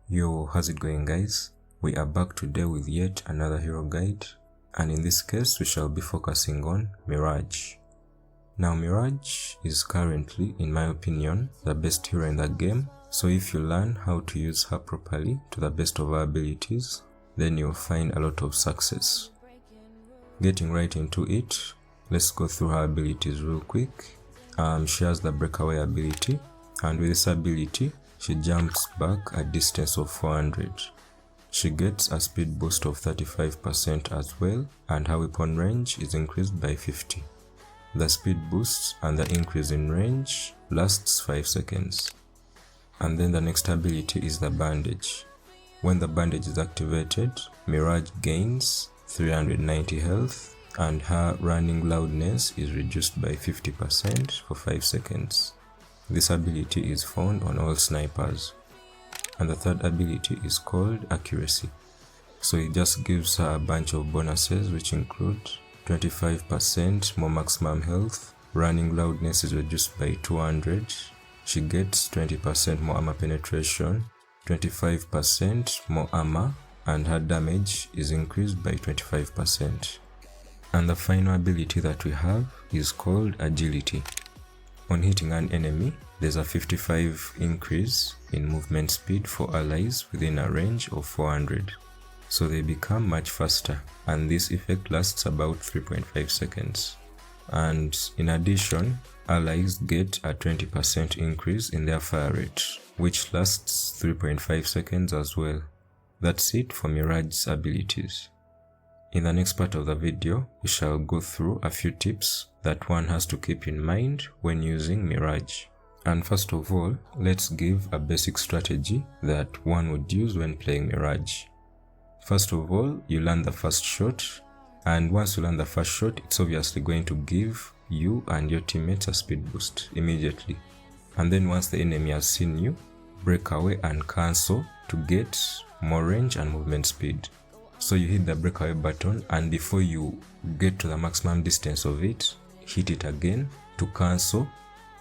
Yo, how's it going guys? We are back today with yet another hero guide, and in this case we shall be focusing on Mirage. Now Mirage is currently, in my opinion, the best hero in the game, so if you learn how to use her properly to the best of her abilities, then you'll find a lot of success. Getting right into it, let's go through her abilities real quick. She has the breakaway ability, and with this ability, she jumps back a distance of 400. She gets a speed boost of 35% as well, and her weapon range is increased by 50. The speed boost and the increase in range lasts 5 seconds. And then the next ability is the bandage. When the bandage is activated, Mirage gains 390 health, and her running loudness is reduced by 50% for 5 seconds. This ability is found on all snipers. And the third ability is called accuracy. So it just gives her a bunch of bonuses which include 25% more maximum health, running loudness is reduced by 200, she gets 20% more armor penetration, 25% more armor, and her damage is increased by 25%. And the final ability that we have is called agility. On hitting an enemy, there's a 55 increase in movement speed for allies within a range of 400. So they become much faster, and this effect lasts about 3.5 seconds. And in addition, allies get a 20% increase in their fire rate, which lasts 3.5 seconds as well. That's it for Mirage's abilities. In the next part of the video, we shall go through a few tips that one has to keep in mind when using Mirage. And first of all, let's give a basic strategy that one would use when playing Mirage. First of all, you land the first shot, and once you land the first shot, it's obviously going to give you and your teammates a speed boost immediately. And then once the enemy has seen you, break away and cancel to get more range and movement speed. So you hit the breakaway button, and before you get to the maximum distance of it, hit it again to cancel.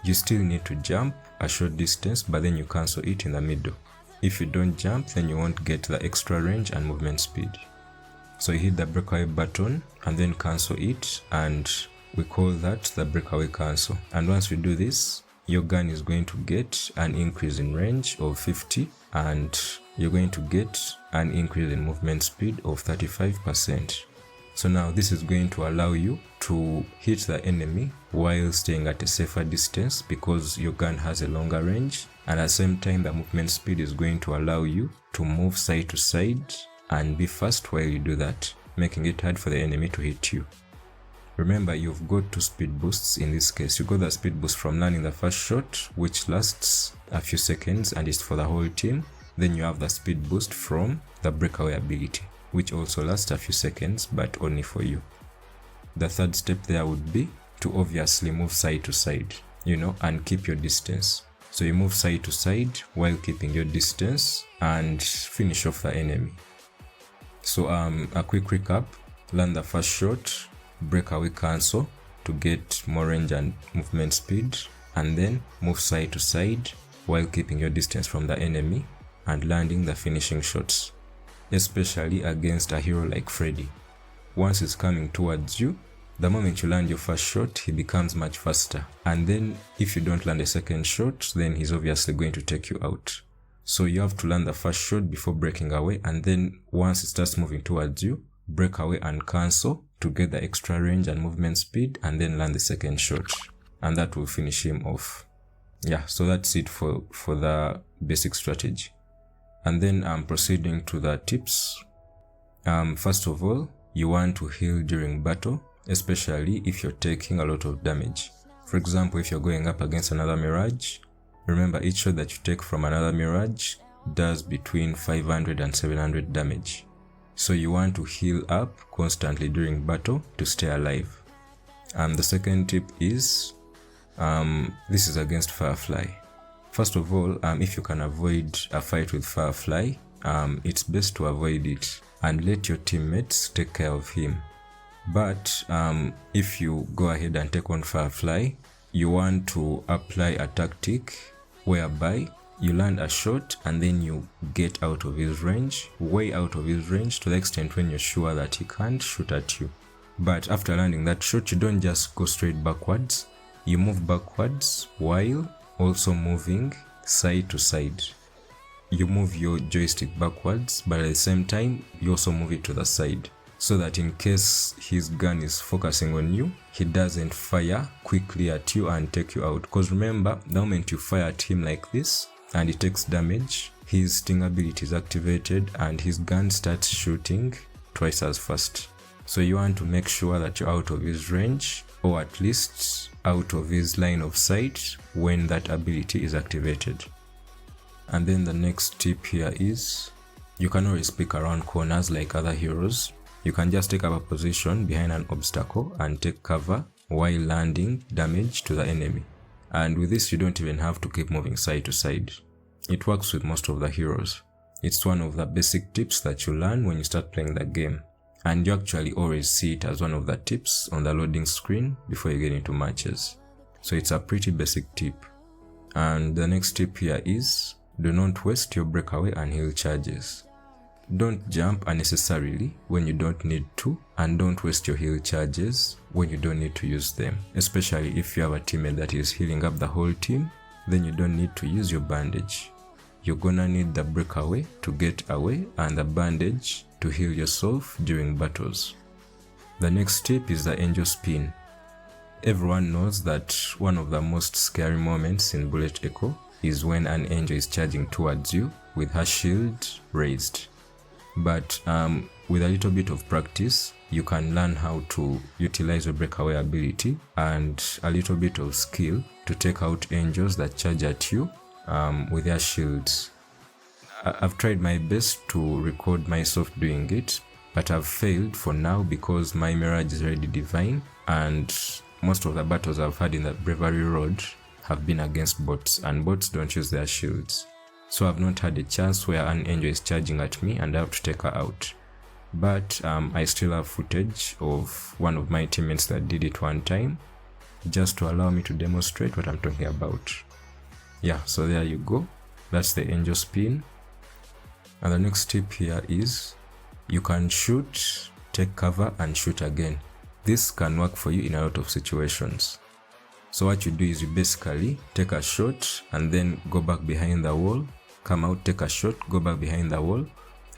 You still need to jump a short distance, but then you cancel it in the middle. If you don't jump, then you won't get the extra range and movement speed. So you hit the breakaway button and then cancel it, and we call that the breakaway cancel. And once we do this, your gun is going to get an increase in range of 50, and you're going to get an increase in movement speed of 35%. So now this is going to allow you to hit the enemy while staying at a safer distance because your gun has a longer range, and at the same time the movement speed is going to allow you to move side to side and be fast while you do that, making it hard for the enemy to hit you. Remember, you've got 2 speed boosts in this case. You got the speed boost from landing the first shot, which lasts a few seconds and is for the whole team. Then you have the speed boost from the breakaway ability, which also lasts a few seconds but only for you. The third step there would be to obviously move side to side, and keep your distance. So you move side to side while keeping your distance and finish off the enemy. So a quick recap: land the first shot, breakaway cancel to get more range and movement speed, and then move side to side while keeping your distance from the enemy and landing the finishing shots, especially against a hero like Freddy. Once he's coming towards you, the moment you land your first shot, he becomes much faster, and then if you don't land a second shot, then he's obviously going to take you out. So you have to land the first shot before breaking away, and then once it starts moving towards you, break away and cancel to get the extra range and movement speed, and then land the second shot, and that will finish him off. Yeah, so that's it for the basic strategy. And then I'm proceeding to the tips. First of all, you want to heal during battle, especially if you're taking a lot of damage. For example, if you're going up against another Mirage, remember each shot that you take from another Mirage does between 500 and 700 damage. So you want to heal up constantly during battle to stay alive. The second tip is, this is against Firefly. First of all, if you can avoid a fight with Firefly, it's best to avoid it and let your teammates take care of him. But if you go ahead and take on Firefly, you want to apply a tactic whereby You land a shot and then you get out of his range, way out of his range, to the extent when you're sure that he can't shoot at you. But after landing that shot, you don't just go straight backwards. You move backwards while also moving side to side. You move your joystick backwards, but at the same time, you also move it to the side, so that in case his gun is focusing on you, he doesn't fire quickly at you and take you out. Because remember, the moment you fire at him like this and he takes damage, his sting ability is activated and his gun starts shooting twice as fast. So you want to make sure that you're out of his range, or at least out of his line of sight when that ability is activated. And then the next tip here is, you can always pick around corners like other heroes. You can just take up a position behind an obstacle and take cover while landing damage to the enemy. And with this, you don't even have to keep moving side to side. It works with most of the heroes. It's one of the basic tips that you learn when you start playing the game. And you actually always see it as one of the tips on the loading screen before you get into matches. So it's a pretty basic tip. And the next tip here is, do not waste your breakaway and heal charges. Don't jump unnecessarily when you don't need to, and don't waste your heal charges when you don't need to use them. Especially if you have a teammate that is healing up the whole team, then you don't need to use your bandage. You're gonna need the breakaway to get away and the bandage to heal yourself during battles. The next tip is the angel spin. Everyone knows that one of the most scary moments in Bullet Echo is when an angel is charging towards you with her shield raised. But with a little bit of practice, you can learn how to utilize your breakaway ability and a little bit of skill to take out angels that charge at you with their shields. I've tried my best to record myself doing it, but I've failed for now because my Mirage is already divine, and most of the battles I've had in the Bravery Road have been against bots, and bots don't use their shields. So I've not had a chance where an angel is charging at me and I have to take her out. But I still have footage of one of my teammates that did it one time, just to allow me to demonstrate what I'm talking about. Yeah, so there you go. That's the angel spin. And the next tip here is, you can shoot, take cover and shoot again. This can work for you in a lot of situations. So what you do is you basically take a shot and then go back behind the wall, come out, take a shot, go back behind the wall.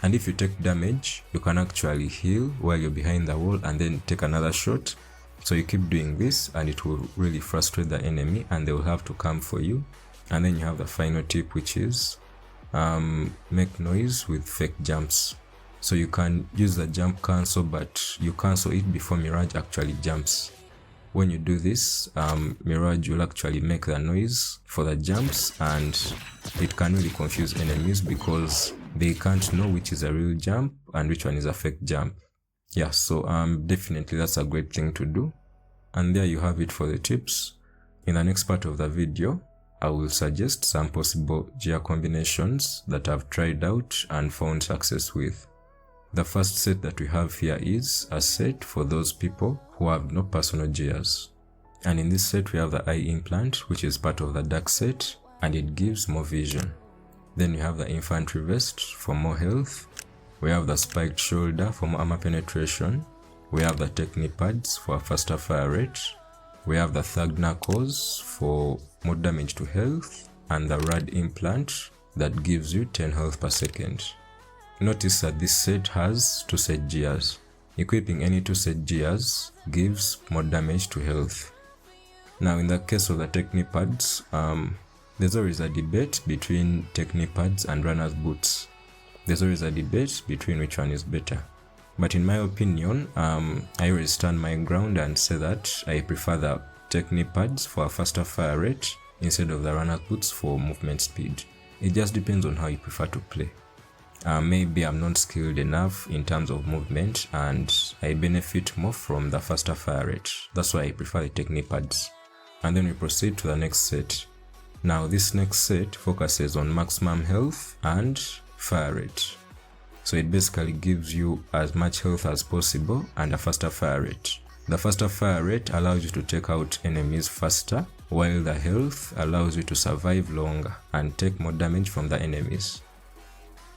And if you take damage, you can actually heal while you're behind the wall and then take another shot. So you keep doing this and it will really frustrate the enemy and they will have to come for you. And then you have the final tip, which is make noise with fake jumps. So you can use the jump cancel, but you cancel it before Mirage actually jumps. When you do this, Mirage will actually make the noise for the jumps, and it can really confuse enemies because they can't know which is a real jump and which one is a fake jump. Yeah, so definitely that's a great thing to do. And there you have it for the tips. In the next part of the video, I will suggest some possible gear combinations that I've tried out and found success with. The first set that we have here is a set for those people who have no personal gears. And in this set we have the eye implant, which is part of the dark set, and it gives more vision. Then we have the infantry vest for more health. We have the spiked shoulder for more armor penetration. We have the technique pads for a faster fire rate. We have the thug knuckles for more damage to health, and the rad implant that gives you 10 health per second. Notice that this set has 2 set gears. Equipping any 2 set gears gives more damage to health. Now in the case of the technique pads, there's always a debate between technique pads and runner's boots. There's always a debate between which one is better. But in my opinion, I always stand my ground and say that I prefer the technique pads for a faster fire rate instead of the runner's boots for movement speed. It just depends on how you prefer to play. Maybe I'm not skilled enough in terms of movement and I benefit more from the faster fire rate. That's why I prefer the technique pads. And then we proceed to the next set. Now this next set focuses on maximum health and fire rate. So it basically gives you as much health as possible and a faster fire rate. The faster fire rate allows you to take out enemies faster while the health allows you to survive longer and take more damage from the enemies.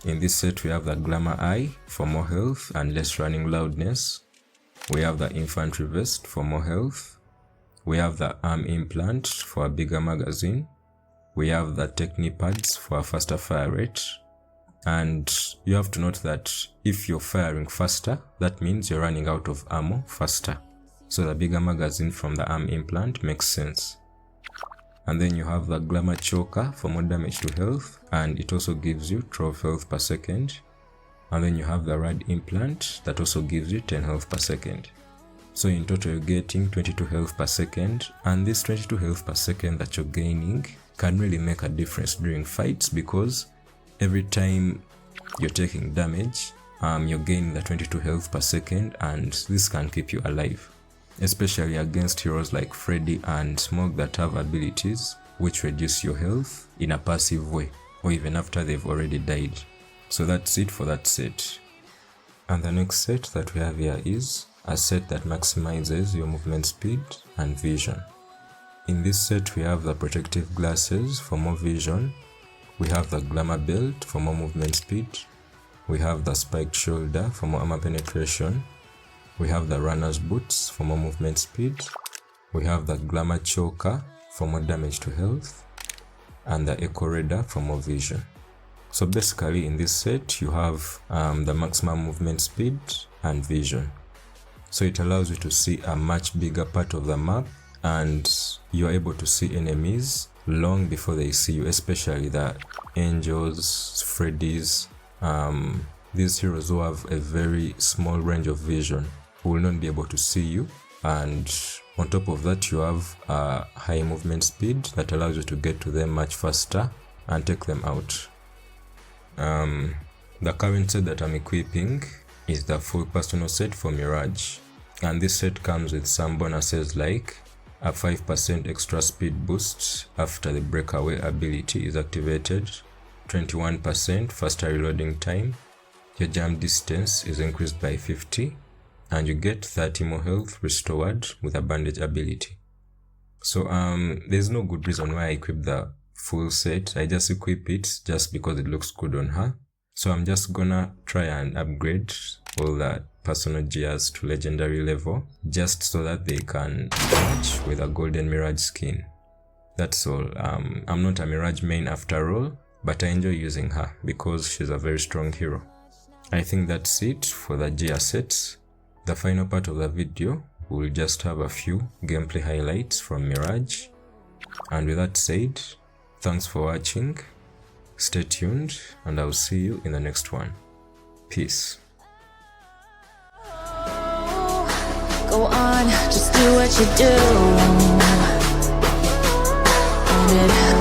In this set we have the glamour eye for more health and less running loudness. We have the infantry vest for more health. We have the arm implant for a bigger magazine. We have the techni pads for a faster fire rate. And you have to note that if you're firing faster, that means you're running out of ammo faster. So the bigger magazine from the arm implant makes sense. And then you have the glamour choker for more damage to health, and it also gives you 12 health per second. And then you have the rad implant that also gives you 10 health per second. So in total you're getting 22 health per second, and this 22 health per second that you're gaining can really make a difference during fights, because every time you're taking damage, you're gaining the 22 health per second, and this can keep you alive. Especially against heroes like Freddy and Smog that have abilities which reduce your health in a passive way, or even after they've already died. So that's it for that set. And the next set that we have here is a set that maximizes your movement speed and vision. In this set we have the protective glasses for more vision, we have the glamour belt for more movement speed, we have the spiked shoulder for more armor penetration, we have the runner's boots for more movement speed, we have the glamour choker for more damage to health, and the echo radar for more vision. So basically in this set you have the maximum movement speed and vision. So it allows you to see a much bigger part of the map, and you are able to see enemies long before they see you, especially the angels, Freddys, these heroes who have a very small range of vision will not be able to see you. And on top of that you have a high movement speed that allows you to get to them much faster and take them out. The current set that I'm equipping is the full personal set for Mirage, and this set comes with some bonuses like a 5% extra speed boost after the breakaway ability is activated, 21% faster reloading time, your jump distance is increased by 50, and you get 30 more health restored with a bandage ability. So there's no good reason why I equip the full set. I just equip it just because it looks good on her. So I'm just gonna try and upgrade all the personal gears to legendary level just so that they can match with a golden Mirage skin. That's all. I'm not a Mirage main after all, but I enjoy using her because she's a very strong hero. I think that's it for the Gearsets. The final part of the video will just have a few gameplay highlights from Mirage. And with that said, thanks for watching, stay tuned, and I'll see you in the next one. Peace. Go on, just do what you do. Own it.